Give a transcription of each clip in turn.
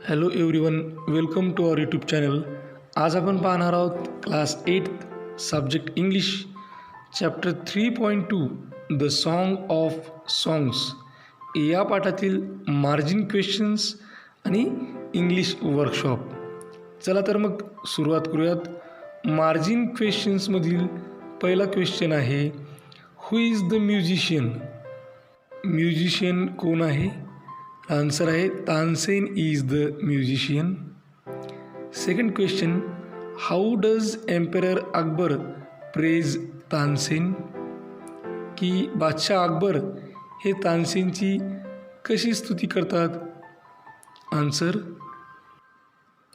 Hello everyone, welcome to our YouTube channel. आज आपण पाहणार आहोत class 8 subject English chapter 3.2 the song of songs या पाठातील मार्जिन क्वेश्चन्स आणि इंग्लिश वर्कशॉप. चला तर मग सुरुवात करूयात. मार्जिन क्वेश्चन्समधील पहिला क्वेश्चन आहे, हु इज द म्युझिशियन. म्युझिशियन कोण आहे? आन्सर आहे Tansen is the musician. Second question, how does emperor Akbar praise Tansen. की बादशाह अकबर हे तानसेनची कशी स्तुती करतात? Answer,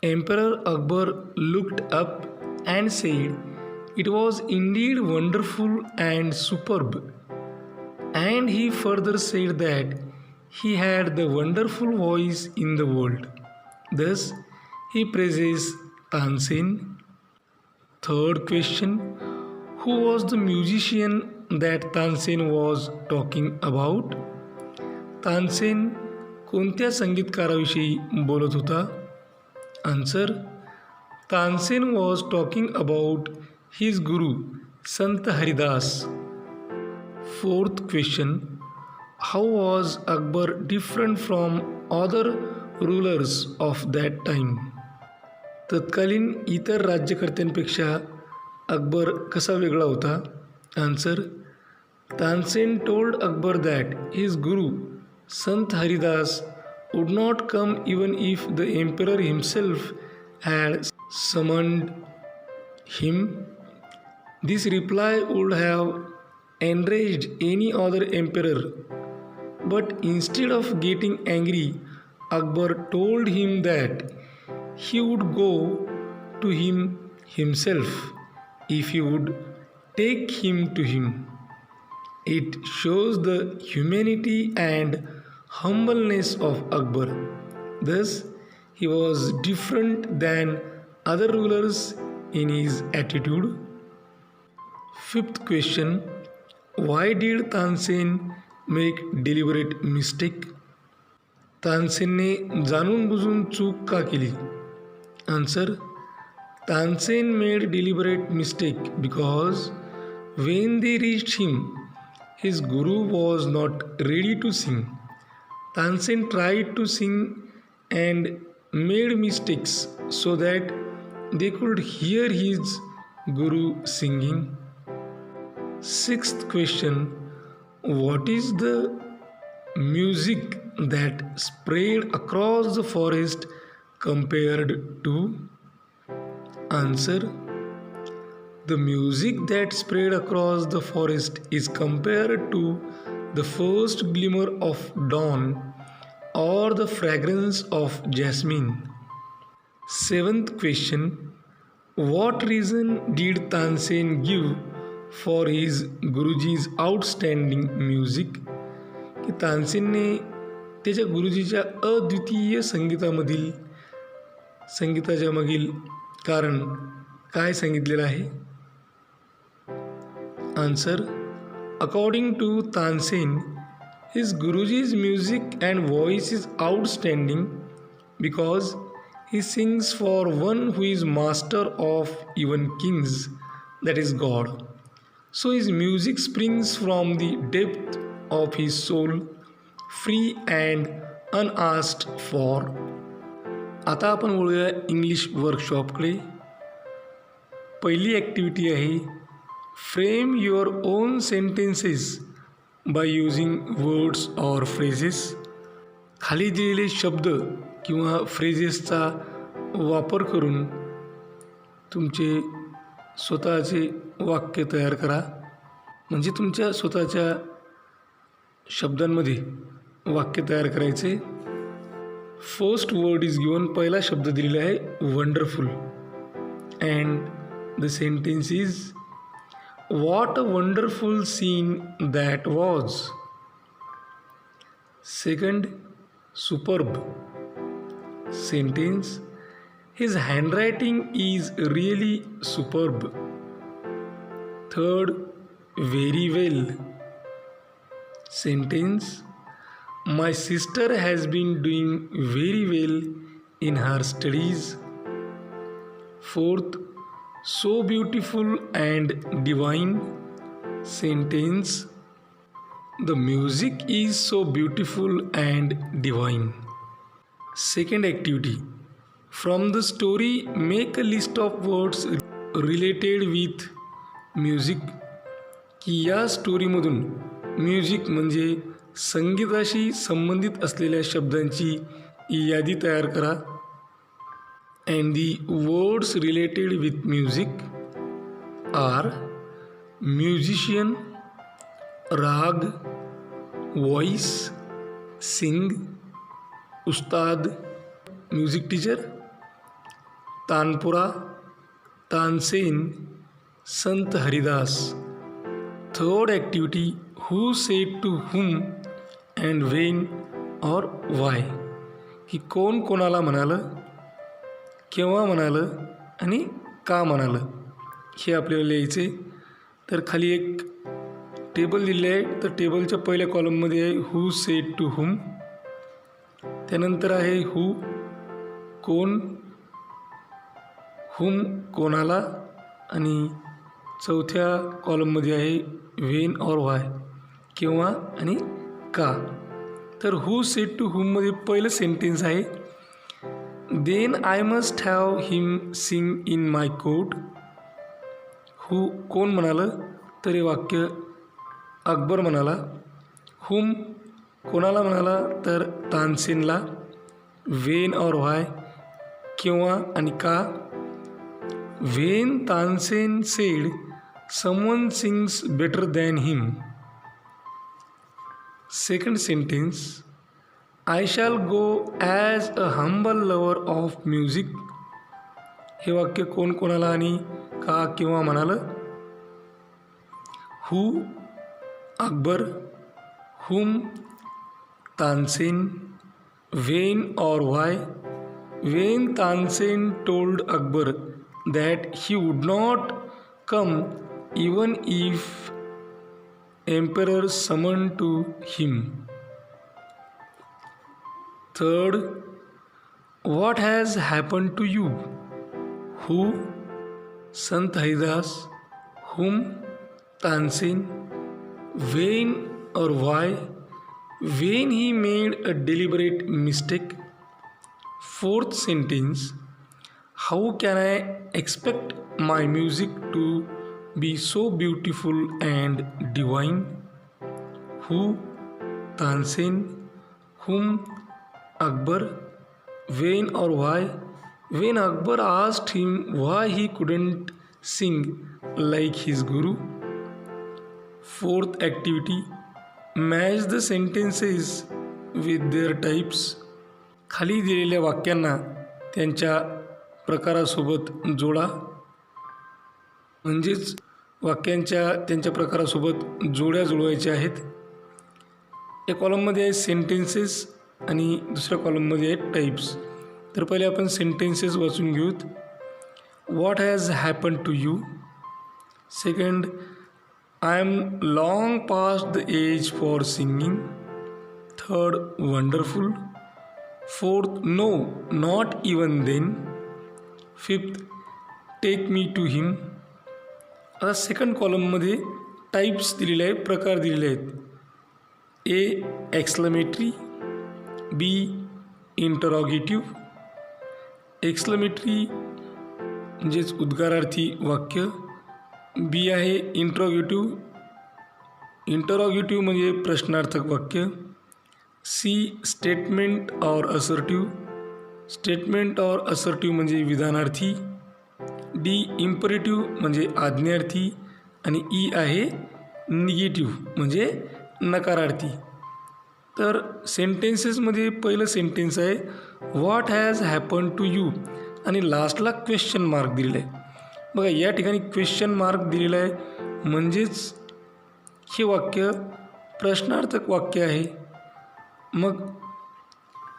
emperor Akbar looked up and sed it was Indeed wonderful and superb. And he further said that he had the wonderful voice in the world. Thus, he praises Tansen. Third question, who was the musician that Tansen was talking about? Tansen कोणत्या संगीतकाराविषयी बोलत होता? Answer, Tansen was talking about his guru, Sant Haridas. Fourth question, how was Akbar different from other rulers of that time? तत्कालीन इतर राज्यकर्त्यांपेक्षा अकबर कसा वेगळा होता? Answer, Tansen told Akbar that his Guru Sant Haridas would not come even if the emperor himself had summoned him. This reply would have enraged any other emperor, but instead of getting angry, Akbar told him that he would go to him himself if he would take him to him. It shows the humanity and humbleness of Akbar. Thus, he was different than other rulers in his attitude. Fifth question, why did Tansen make deliberate mistake? तानसेनने जाणून बुजून चूक का केली? Answer, Tansen made deliberate mistake because when they reached him, his guru was not ready to sing. Tansen tried to sing and made mistakes so that they could hear his guru singing. Sixth question, what is the music that spread across the forest compared to? Answer, the music that spread across the forest is compared to the first glimmer of dawn or the fragrance of jasmine. Seventh question, what reason did Tansen give for his Guruji's outstanding music. की तानसेनने त्याच्या गुरुजीच्या अद्वितीय संगीताच्या मागील कारण काय सांगितलेलं आहे? Answer, according to Tansen, his Guruji's music and voice is outstanding because he sings for one who is master of even kings, that is God. So his music springs from the depth of his soul, free and unasked for. आता आपण वळूया English वर्कशॉपकडे. पहिली activity आहे, frame your on sentences by using words or phrases. खाली दिलेले शब्द किंवा फ्रेजेसचा वापर करून तुमचे स्वतःचे वाक्य तयार करा. म्हणजे तुमच्या स्वतःच्या शब्दांमध्ये वाक्य तयार करायचे. फर्स्ट वर्ड इज गिवन, पहिला शब्द दिलेला आहे wonderful, and the sentence is what a wonderful scene that was. Second, superb. Sentence, his handwriting is really superb. Third, very well. Sentence, my sister has been doing very well in her studies. Fourth, so beautiful and divine sentence. The music is so beautiful and divine. Second activity. From the story, make a list of words related with music. की या स्टोरीमधून music म्हणजे संगीताशी संबंधित असलेल्या शब्दांची यादी तयार करा. And the words related with music or musician, raga, voice, sing, ustad, music teacher, tanpura, Tansen, Sant Haridas. Third activity, who said to whom and when or why. की कोण कोणाला म्हणालं, केव्हा म्हणालं आणि का म्हणालं हे आपल्याला लिहायचे. तर खाली एक टेबल दिले आहे. तर टेबलच्या पहिल्या कॉलममध्ये आहे हू सेड टू हुम, त्यानंतर आहे हू कोण, हुम कोणाला, आणि चौथ्या कॉलममध्ये आहे वेन और वाय केव्हा आणि का. तर हू सेड टू हुममध्ये पहिलं सेंटेन्स आहे then I must have him sing in my court. Who कोण म्हणालं, तर हे वाक्य अकबर म्हणाला. हुम कोणाला म्हणाला, तर तानसेनला. वेन और वाय केव्हा आणि का. Wien Tansen sed someone sings better than him. Second sentence I shall go as a humble lover of music. हे वाक्य कोण कोणाला आणि का किंवा म्हणालं. हू अकबर, हुम Tansen, Wien or Y. Wien Tansen told Akbar that he would not come even if emperor summoned to him. Third, what has happened to you. Who Sant Haridas, whom Tansen, when or why. When he made a deliberate mistake. Fourth sentence, how can I expect my music to be so beautiful and divine. Who Tansen, whom Akbar, when or why. When Akbar asked him why he couldn't sing like his guru. Fourth activity, match the sentences with their types. खाली दिलेल्या वाक्यांना त्यांच्या प्रकारासोबत जोडा. म्हणजेच वाक्यांच्या त्यांच्या प्रकारासोबत जोड्या जुळवायच्या आहेत. या कॉलममध्ये आहे सेंटेन्सेस आणि दुसऱ्या कॉलममध्ये आहे टाईप्स. तर पहिले आपण सेंटेन्सेस वाचून घेऊत. What has happen to you. Second, I am long past the age for singing. Third, wonderful. Fourth, no not even then. Fifth, take me to him. आता सेकंड कॉलममध्ये टाईप्स दिलेले आहेत, प्रकार दिलेले आहेत. ए एक्सक्लेमेटरी, बी इंटरॉगेटिव्ह. एक्सक्लेमेटरी म्हणजेच उद्गारार्थी वाक्य. बी आहे इंट्रोगेटिव्ह. इंटरॉगेटिव्ह म्हणजे प्रश्नार्थक वाक्य. सी स्टेटमेंट और असर्टिव्ह. स्टेटमेंट और असर्टिव्ह म्हणजे विधानार्थी. डी इम्परेटिव्ह म्हणजे आज्ञार्थी. आणि ई आहे निगेटिव्ह म्हणजे नकारार्थी. तर सेंटेन्सेसमध्ये पहिलं सेंटेन्स आहे what has happen to you आणि लास्टला क्वेश्चन मार्क दिलेला आहे. बघा या ठिकाणी क्वेश्चन मार्क दिलेला आहे म्हणजेच हे वाक्य प्रश्नार्थक वाक्य आहे. मग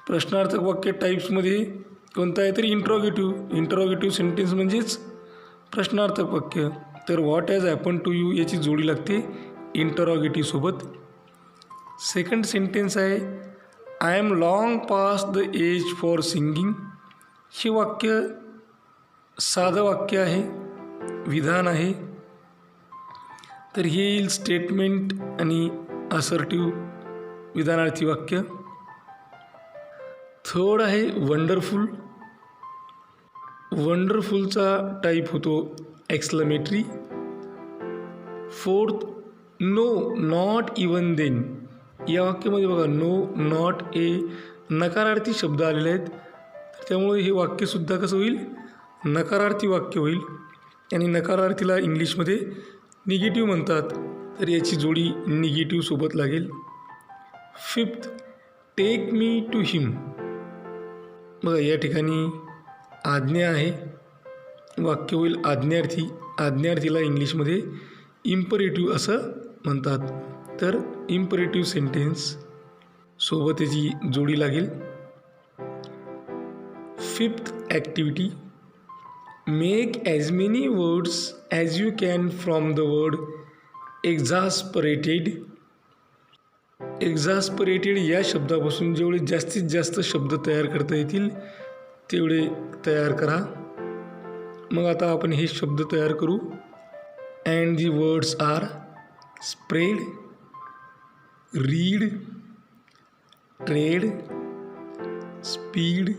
प्रश्नार्थक वाक्य टाईप्समध्ये कोणतं आहे तर इंट्रोगेटिव्ह. इंट्रोगेटिव्ह सेंटेन्स म्हणजेच प्रश्नार्थक वाक्य. तर what has happen to you याची जोडी लागते इंटरॉगेटिव्हसोबत. सेकंड सेंटेन्स आहे I am long past the age for singing. हे वाक्य साधं वाक्य आहे, विधान आहे, तर हे येईल स्टेटमेंट आणि असर्टिव्ह विधानार्थी वाक्य. थर्ड आहे वंडरफुल. वंडरफुलचा टाईप होतो exclamatory. Fourth no not even then. या वाक्यामध्ये बघा नो नॉट ए नकारार्थी शब्द आलेले आहेत, त्यामुळे हे वाक्यसुद्धा कसं होईल, नकारार्थी वाक्य होईल. आणि नकारार्थीला इंग्लिशमध्ये निगेटिव्ह म्हणतात, तर याची जोडी निगेटिव्ह सोबत लागेल. फिफ्थ टेक मी टू हिम. बघा या ठिकाणी आज्ञा आहे, वाक्य होईल आज्ञार्थी. आज्ञार्थीला इंग्लिशमध्ये इम्परेटिव्ह असं म्हणतात, तर इम्परेटिव्ह सेंटेन्स सोबत याची जोडी लागेल. Fifth activity make as many words as you can from the word exasperated. Exasperated या शब्दापासून जेवढे जास्तीत जास्त शब्द तयार करता येतील तेवढे तयार करा. मग आता आपण हे शब्द तयार करू. And the words are spread, read, trade, speed,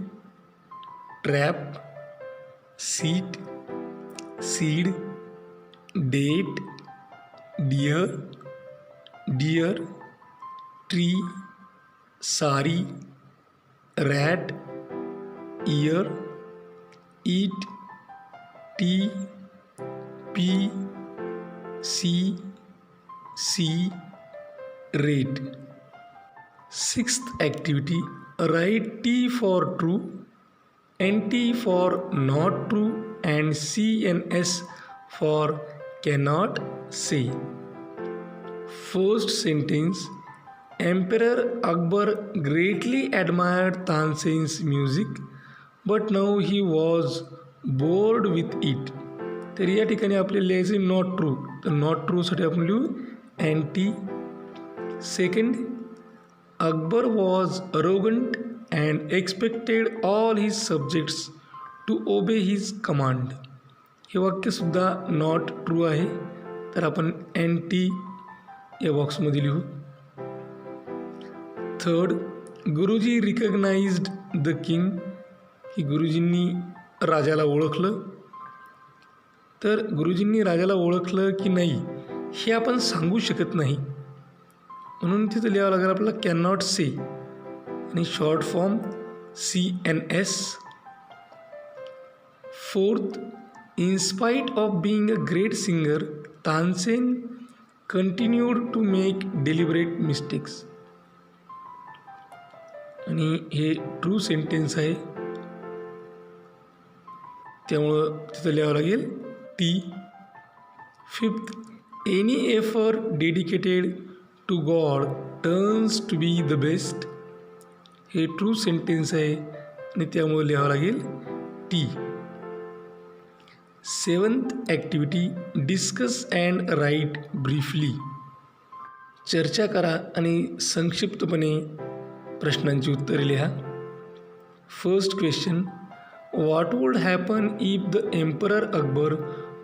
trap, seat, seed, date, dear, dear, tree, sari, rat, year, eat, tea, pea, sea, sea, rate. Sixth activity write T for true, N T for not true and CNS for cannot say. First sentence Emperor Akbar greatly admired Tansen's music, but now he was bored with it. तर या ठिकाणी आपल्याला लिहायचं not true, तर not ट्रूसाठी आपण लिहू NT. Second Akbar was arrogant and expected all his subjects to obey his command. हे वाक्यसुद्धा नॉट ट्रू आहे, तर आपण अँटी या बॉक्समध्ये लिहू. थर्ड गुरुजी रिकग्नाइज्ड द किंग. ही गुरुजींनी राजाला ओळखलं. तर गुरुजींनी राजाला ओळखलं की नाही हे आपण सांगू शकत नाही, म्हणून तिथं लिहावं लागेल आपल्याला कॅनॉट से आणि short form CNS. Fourth in spite of being a great singer Tansen continued to make deliberate mistakes. आणि हे ट्रू सेंटेन्स आहे, त्यामुळं तिथं लिहावं लागेल T. Fifth any effort dedicated to God turns to be the best. हे true sentence आहे आणि त्यामुळं लिहावं लागेल T. Seventh activity discuss and write briefly. चर्चा करा आणि संक्षिप्तपणे प्रश्नांची उत्तरे लिहा. First question what would happen if the emperor Akbar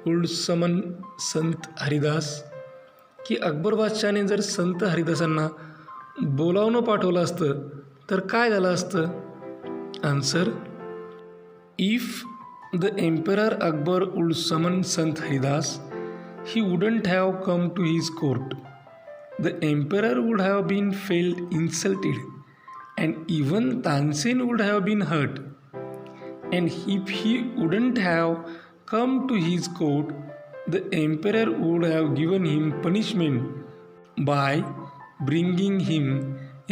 would summon Sant Haridas. की अकबर बादशाहने जर संत हरिदासांना बोलावणं पाठवलं असतं तर काय झालं असतं. Answer if the emperor Akbar would summon Sant Haridas he wouldn't have come to his court. The emperor would have been felt insulted and even Tansen would have been hurt. And if he wouldn't have come to his court, the emperor would have given him punishment by bringing him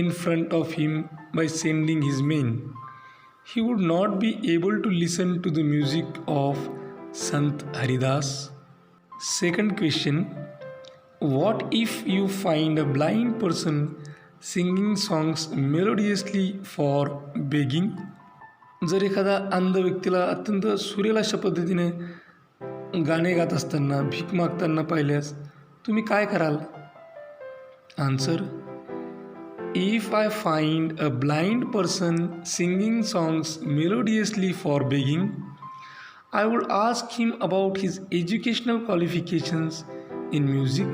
in front of him by sending his men. He would not be able to listen to the music of Sant Haridas. Second question, what if you find a blind person singing songs melodiously for begging. जर एखादा अंध व्यक्तीला अत्यंत सुरेल अशा पद्धतीने गाणे गात असताना भीक मागताना पाहिल्यास तुम्ही काय कराल. Answer If I find a blind person singing songs melodiously for begging, I would ask him about his educational qualifications in music.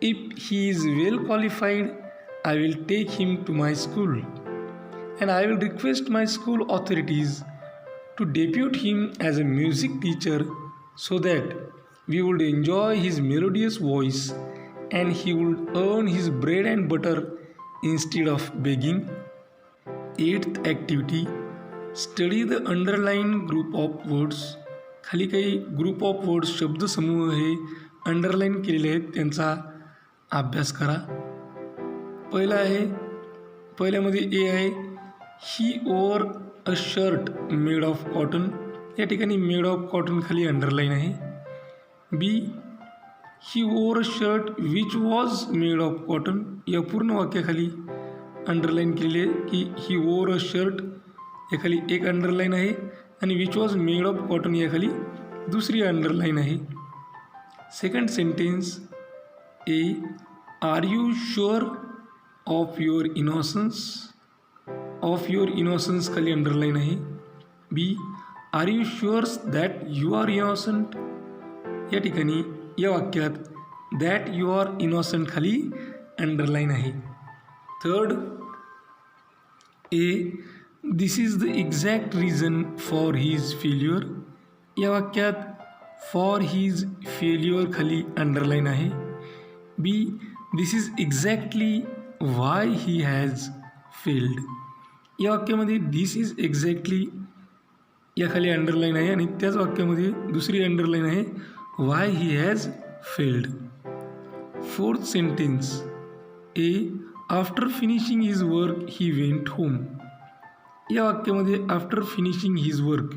If he is well qualified, I will take him to my school and I will request my school authorities to depute him as a music teacher so that we would enjoy his melodious voice and he would earn his bread and butter instead of begging. Eighth activity, study the underline group of words. खाली काही group of words शब्दसमूह हे underline केलेले आहेत, त्यांचा अभ्यास करा. पहिला आहे, पहिल्यामध्ये ए आहे, he wore a shirt made of cotton. या ठिकाणी मेड ऑफ कॉटन खाली अंडरलाईन आहे. B, he wore a shirt which was made of cotton. या पूर्ण वाक्याखाली अंडरलाईन केलेली आहे की ही ओवर अ शर्ट याखाली एक अंडरलाईन आहे आणि which was made of cotton याखाली दुसरी अंडरलाईन आहे. Second sentence A, are you sure of your innocence. Of your innocence खाली अंडरलाईन आहे. B, are you sure that you are innocent. या ठिकाणी या वाक्यात दॅट यू आर इनोसंट खाली अंडरलाईन आहे. Third A, this is the exact reason for his failure. या वाक्यात फॉर हीज फेल्युअर खाली अंडरलाईन आहे. B, this is exactly why he has failed. या वाक्यामध्ये दिस इज एक्झॅक्टली या खाली अंडरलाईन आहे आणि त्याच वाक्यामध्ये दुसरी अंडरलाईन आहे why he has failed. Fourth sentence A, after finishing his work he went home. या वाक्यामध्ये आफ्टर फिनिशिंग हिज वर्क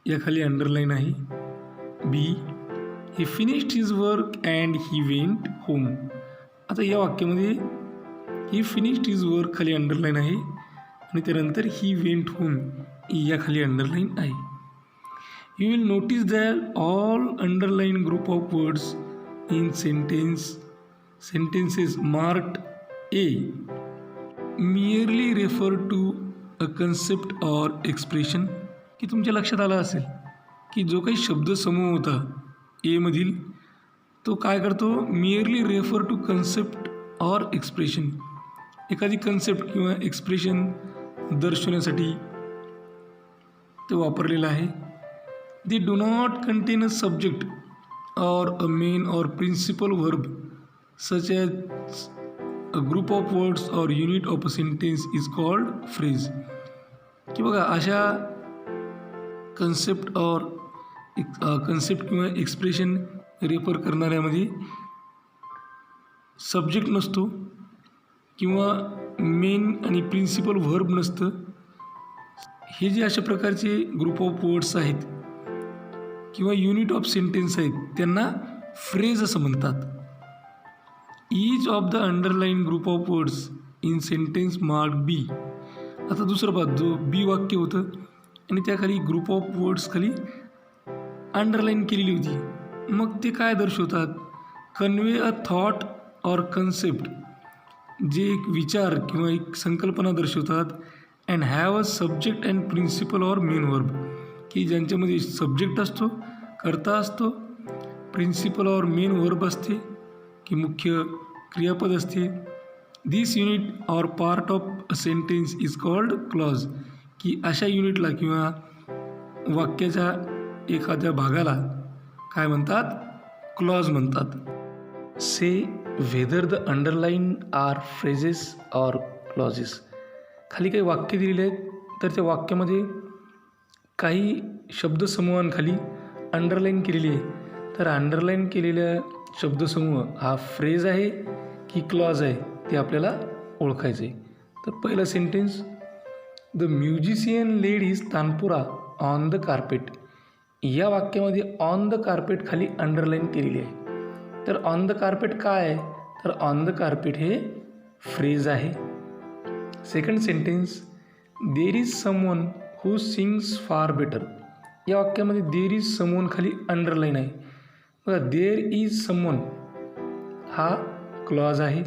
या खाली अंडरलाईन आहे. B, he finished his work and he went home. आता या वाक्यामध्ये ही फिनिश्ड हिज वर्क खाली underline आहे आणि त्यानंतर ही वेंट होम या खाली अंडरलाईन आहे. You will notice that all underline group of words in sentences marked A merely refer to a concept or expression. की तुमच्या लक्षात आलं असेल की जो काही शब्दसमूह होता एमधील तो काय करतो, merely refer to concept or expression. एखादी कन्सेप्ट किंवा एक्सप्रेशन दर्शवण्यासाठी ते वापरलेलं आहे. They do not contain a subject or a main or principal verb such as a group of words or unit of a sentence is called phrase. की बघा अशा concept किंवा एक्सप्रेशन रेफर करणाऱ्यामध्ये सब्जेक्ट नसतो किंवा मेन आणि principal verb नसतं. हे जे अशा प्रकारचे ग्रुप ऑफ वर्ड्स आहेत किंवा युनिट ऑफ सेंटेन्स आहेत त्यांना फ्रेज असं म्हणतात. Each of the underline group of words in sentence mark B. आता दुसरं पाहत जो बी वाक्य होतं आणि त्याखाली ग्रुप ऑफ वर्ड्स खाली अंडरलाईन केलेली होती. मग ते काय दर्शवतात, convey a thought or concept, जे एक विचार किंवा एक संकल्पना दर्शवतात. And have a subject and principal or main verb, की ज्यांच्यामध्ये सब्जेक्ट असतो, कर्ता असतो, प्रिन्सिपल ऑर मेन वर्ब असते की मुख्य क्रियापद असते. This unit or part of a sentence is called clause, की अशा युनिटला किंवा वाक्याच्या एखाद्या भागाला काय म्हणतात, क्लॉज म्हणतात. Say whether the underline are phrases or clauses. खाली काही वाक्य दिलेले आहेत तर त्या वाक्यामध्ये काही शब्दसमूहांखाली अंडरलाईन केलेली आहे. तर अंडरलाईन केलेल्या शब्दसमूह हा फ्रेज आहे की क्लॉज आहे ते आपल्याला ओळखायचं आहे. तर पहिला sentence, the musician laid his tanpura on the carpet. या वाक्यामध्ये ऑन द कार्पेट खाली अंडरलाईन केलेली आहे. तर ऑन द कार्पेट काय आहे, तर ऑन द कार्पेट हे फ्रेज आहे. Second sentence, there is someone who sings far better. या वाक्यामध्ये देर इज समवन खाली अंडरलाईन आहे. बघा, देर इज समवन हा क्लॉज आहे.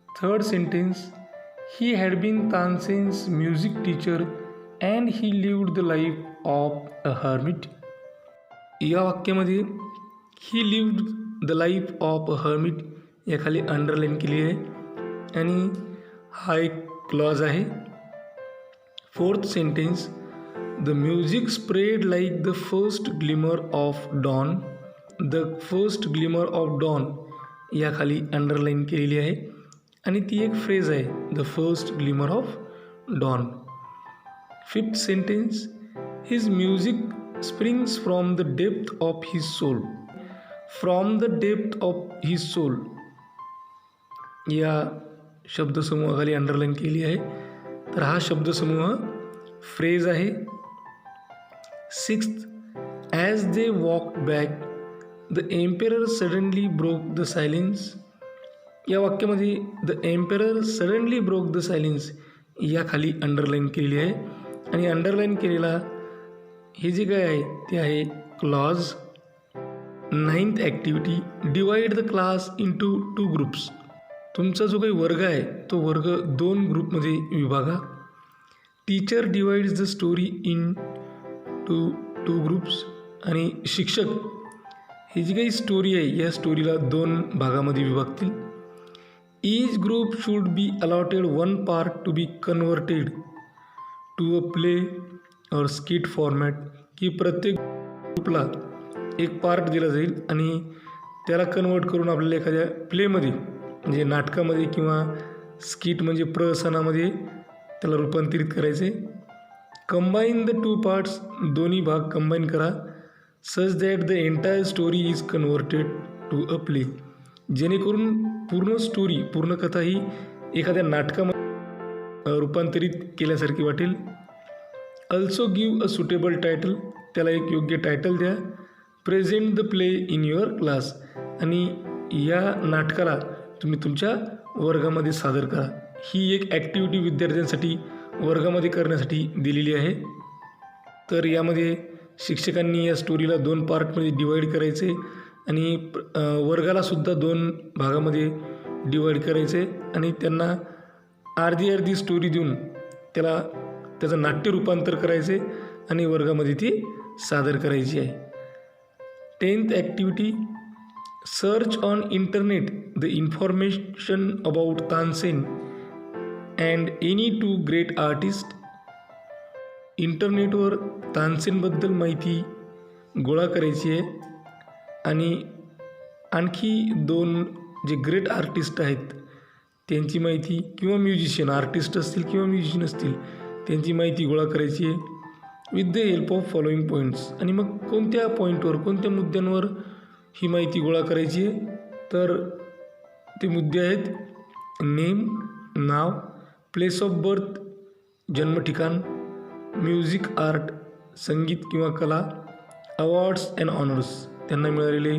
Third sentence, He had been Tansen's music teacher and he lived the life of a hermit. या वाक्यामध्ये he lived the life of a hermit याखाली underline केली आहे आणि हा एक क्लॉज आहे. Fourth sentence, the music spread like the first glimmer of dawn. The first glimmer of dawn याखाली अंडरलाईन केलेली आहे आणि ती एक फ्रेज आहे, the first glimmer of dawn. Fifth sentence, his music springs from the depth of his soul. From the depth of his soul या शब्दसमूहाखाली underline केली आहे. तर हा शब्दसमूह फ्रेज आहे. Sixth, as they walk back the emperor suddenly broke the silence. या वाक्यामध्ये the emperor suddenly broke the silence याखाली underline केलेली आहे आणि अंडरलाईन केलेला हे जे काय आहे ते आहे clause. Ninth activity, divide the class into 2 groups. तुमचा जो काही वर्ग आहे तो वर्ग 2 ग्रुपमध्ये विभागा. Teacher divides the story in two groups. आणि शिक्षक ही जी काही स्टोरी आहे या स्टोरीला 2 भागामध्ये विभागतील. Each group should be allotted 1 part to be converted to a play or skit format. की प्रत्येक ग्रुपला एक पार्ट दिला जाईल आणि त्याला कन्वर्ट करून आपल्याला एखाद्या प्लेमध्ये म्हणजे नाटकामध्ये किंवा स्किट म्हणजे प्रहसनामध्ये त्याला रूपांतरित करायचे. कंबाईन द 2 पार्ट्स, दोन्ही भाग कंबाईन करा. Such that the entire story is converted to a play. जेणेकरून पूर्ण स्टोरी, पूर्ण कथा ही एखाद्या नाटकामध्ये रूपांतरित केल्यासारखी वाटेल. Also give a suitable title. त्याला एक योग्य टायटल द्या. Present the play in your class. आणि या नाटकाला तुम्ही तुमच्या वर्गामध्ये सादर करा. ही एक ॲक्टिव्हिटी विद्यार्थ्यांसाठी वर्गामध्ये करण्यासाठी दिलेली आहे. तर यामध्ये शिक्षकांनी या स्टोरीला 2 पार्टमध्ये डिवाईड करायचे आणि वर्गालासुद्धा 2 भागामध्ये डिवाईड करायचे आणि त्यांना अर्धी स्टोरी देऊन त्याचं नाट्य रूपांतर करायचे आणि वर्गामध्ये ती सादर करायची आहे. 10th activity, search on internet the information about Tansen and any 2 great artist. इंटरनेटवर तानसेनबद्दल माहिती गोळा करायची आहे आणि आणखी 2 जे ग्रेट आर्टिस्ट आहेत त्यांची माहिती किंवा म्युझिशियन, आर्टिस्ट असतील किंवा म्युझिशियन असतील त्यांची माहिती गोळा करायची आहे with the help of following points. आणि मग कोणत्या पॉईंटवर, कोणत्या मुद्द्यांवर ही माहिती गोळा करायची आहे, तर ते मुद्दे आहेत नेम, नाव, प्लेस ऑफ बर्थ, जन्मठिकाण, म्युझिक आर्ट, संगीत किंवा कला, अवॉर्ड्स अँड ऑनर्स, त्यांना मिळालेले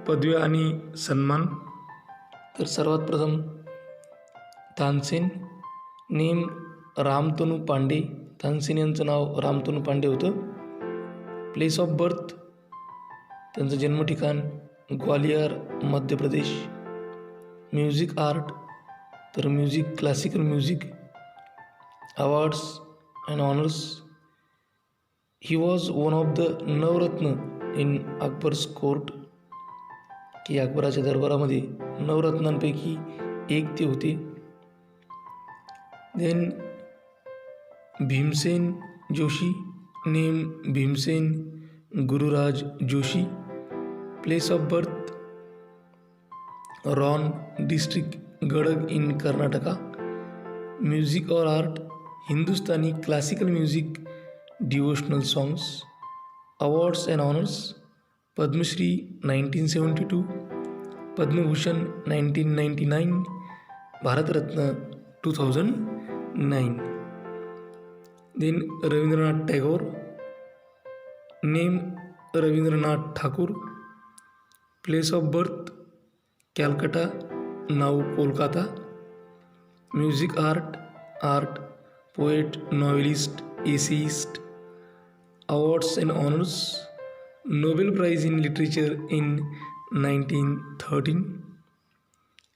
पदव्या आणि सन्मान. तर सर्वात प्रथम तानसेन. नेम रामतनू पांडे. तानसेन यांचं नाव रामतनू पांडे होतं. प्लेस ऑफ बर्थ, त्यांचं जन्मठिकाण ग्वालियर, मध्य प्रदेश. म्युझिक आर्ट, तर music, classical music. Awards and honours, he was one of the Navratna in Akbar's court, की अकबराच्या दरबारामध्ये नवरत्नांपैकी एक ते होते. Then Bhimsen Joshi. Name Bhimsen Gururaj Joshi. Place of birth Ron district Gadag in Karnataka. Music or art Hindustani classical music, devotional songs. Awards and honours Padma Shri 1972, Padma Bhushan 1999, Bharat Ratna 2009. Then Rabindranath Tagore. Name Rabindranath Thakur. Place of birth Calcutta, now Kolkata. Music art poet, novelist, essayist. Awards and honours Nobel prize in literature in 1913.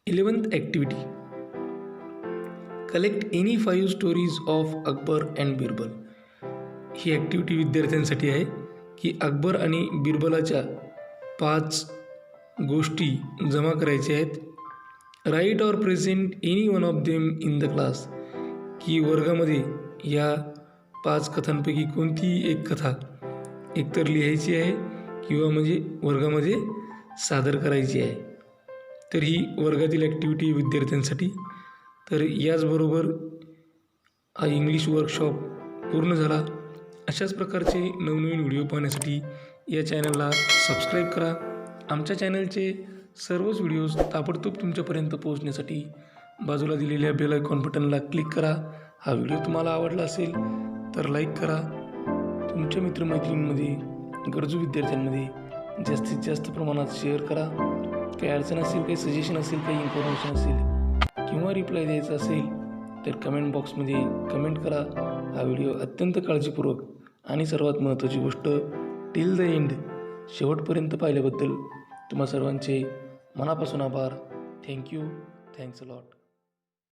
11th activity, collect any 5 stories of Akbar and Birbal. He activity विद्यार्थ्यांसाठी आहे की अकबर आणि बिरबलाच्या 5 गोष्टी जमा करायच्या आहेत. Write or present any one of them in the class, की वर्गामध्ये या 5 कथांपैकी कोणतीही एक कथा एकतर लिहायची आहे किंवा म्हणजे वर्गामध्ये सादर करायची आहे. तर ही वर्गातील ॲक्टिव्हिटी विद्यार्थ्यांसाठी. तर याचबरोबर हा इंग्लिश वर्कशॉप पूर्ण झाला. अशाच प्रकारचे नवनवीन व्हिडिओ पाहण्यासाठी या चॅनलला सबस्क्राईब करा. आमच्या चॅनलचे सर्वच व्हिडिओज ताबडतोब तुमच्यापर्यंत पोहोचण्यासाठी बाजूला दिलेल्या बेल आयकॉन बटनला क्लिक करा. हा व्हिडिओ तुम्हाला आवडला असेल तर लाईक करा. तुमच्या मित्रमैत्रिणींमध्ये, गरजू विद्यार्थ्यांमध्ये जास्तीत जास्त प्रमाणात शेअर करा. काही अडचण असेल, काही सजेशन असेल, काही इन्फॉर्मेशन असेल किंवा रिप्लाय द्यायचा असेल तर कमेंट बॉक्समध्ये कमेंट करा. हा व्हिडिओ अत्यंत काळजीपूर्वक आणि सर्वात महत्त्वाची गोष्ट टिल द एंड शेवटपर्यंत पाहिल्याबद्दल तुम्हा सर्वांचे मनापासून आभार. थँक्यू. Thanks a lot.